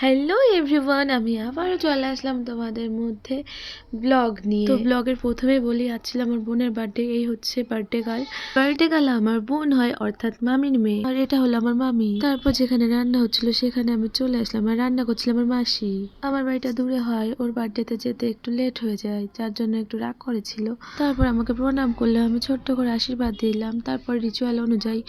Hello everyone, আমি আবারও চলে আসলাম তোমাদের মধ্যে ব্লগ নিয়ে। তো ব্লগের প্রথমে বলি, আজকে আমার বোনের বার্থডে। এই হচ্ছে বার্থডে গার্ল আমার বোন হয়, অর্থাৎ মামির মেয়ে। আর এটা হলো আমার মামি। তারপর যেখানে রান্না হচ্ছিল সেখানে আমি চলে আসলাম। আর রান্না করছিল আমার মাসি। আমার বাড়িটা দূরে হয়, ওর বার্থডেতে যেতে একটু লেট হয়ে যায়, যার জন্য একটু রাগ করেছিল। তারপর আমাকে প্রণাম করলে আমি ছোট্ট করে আশীর্বাদ দিলাম। তারপর রিচুয়াল অনুযায়ী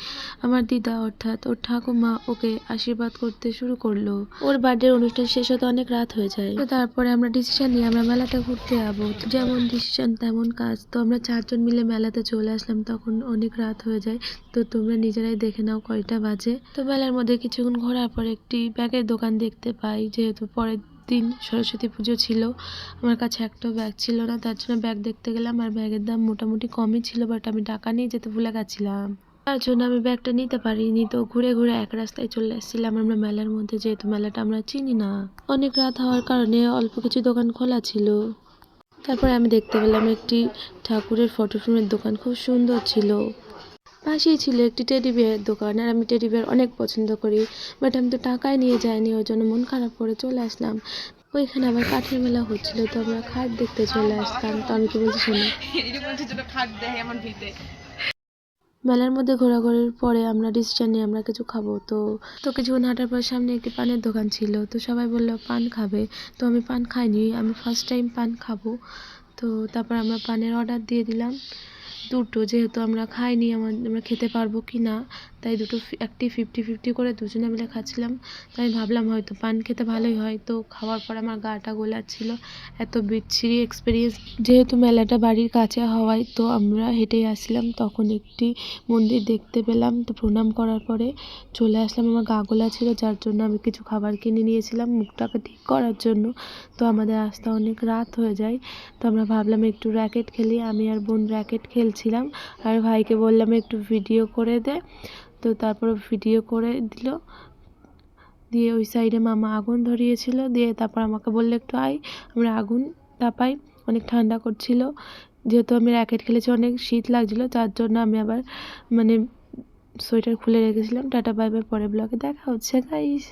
আমার দিদা অর্থাৎ ওর ঠাকুমা ওকে আশীর্বাদ করতে শুরু করলো। ওর বার্থডে অনুষ্ঠান শেষ হতে অনেক রাত হয়ে যায়। তো তারপরে আমরা ডিসিশন নিয়ে আমরা মেলাতে ঘুরতে যাবো। যেমন ডিসিশন তেমন কাজ। তো আমরা 4 জন মিলে মেলাতে চলে আসলাম। তখন অনেক রাত হয়ে যায়, তো তোমরা নিজেরাই দেখে নাও কয়টা বাজে। তো মেলার মধ্যে কিছুক্ষণ ঘোরার পর একটি ব্যাগের দোকান দেখতে পাই। যেহেতু পরের দিন সরস্বতী পুজো ছিল, আমার কাছে একটাও ব্যাগ ছিল না, তার জন্য ব্যাগ দেখতে গেলাম। আর ব্যাগের দাম মোটামুটি কমই ছিল, বাট আমি টাকা নিয়ে যেতে ভুলে গেছিলাম, তার জন্য আমি ব্যাগটা নিতে পারিনি। তো ঘুরে ঘুরে এক রাস্তায় চলে এসেছিলাম আমরা মেলার মধ্যে, যেহেতু মেলাটা আমরা চিনি না। অনেক রাত হওয়ার কারণে অল্প কিছু দোকান খোলা ছিল। তারপরে আমি দেখতে পেলাম একটি ঠাকুরের ফটো ফ্রেমের দোকান, খুব সুন্দর ছিল। পাশেই ছিল একটি টেডি বিয়ারের দোকান, আর আমি টেডি বিয়ার অনেক পছন্দ করি, বাট আমি তো টাকাই নিয়ে যাইনি, ওই জন্য মন খারাপ করে চলে আসলাম। ওইখানে আবার কাঠের মেলা হচ্ছিল, তো আমরা খাট দেখতে চলে আসতাম। তো আমি কি বলছি শোনো, মেলার মধ্যে ঘোরাঘুরির পরে আমরা ডিসিশন নিয়ে আমরা কিছু খাবো। তো কিছুক্ষণ হাঁটার পর সামনে একটি পানের দোকান ছিল, তো সবাই বললো পান খাবে। তো আমি পান খাইনি, আমি ফার্স্ট টাইম পান খাবো। তো তারপর আমরা পানের অর্ডার দিয়ে দিলাম দুটো, যেহেতু আমরা খাইনি, আমরা খেতে পারবো কি না, তাই দুটো একটি 50-50 করে দুজনে মিলে খাচ্ছিলাম। তাই ভাবলাম হয়তো পান খেতে ভালোই হয়। তো খাওয়ার পর আমার গাটা গোলাচ্ছিল, এত বিচ্ছিরি এক্সপিরিয়েন্স। যেহেতু মেলাটা বাড়ির কাছে হওয়ায় তো আমরা হেঁটেই আসছিলাম। তখন একটি মন্দির দেখতে পেলাম, তো প্রণাম করার পরে চলে আসলাম। আমার গা গোলা ছিল, যার জন্য আমি কিছু খাবার কিনে নিয়েছিলাম মুখটাকে ঠিক করার জন্য। তো আমাদের আসতে অনেক রাত হয়ে যায়, তো আমরা ভাবলাম একটু র্যাকেট খেলি। আমি আর বোন র্যাকেট খেলছিলাম, আর ভাইকে বললাম একটু ভিডিও করে দে। তো তারপর ভিডিও করে দিল, দিয়ে ওই সাইডে মামা আগুন ধরিয়েছিল, দিয়ে তারপর আমাকে বললো একটু আয় আমরা আগুন তাপাই। অনেক ঠান্ডা করছিল, যেহেতু আমি র্যাকেট খেলেছি অনেক শীত লাগছিল, যার জন্য আমি আবার সোয়েটার খুলে রেখেছিলাম। টাটা বাই বাই, পরে ব্লগে দেখা হচ্ছে গাইস।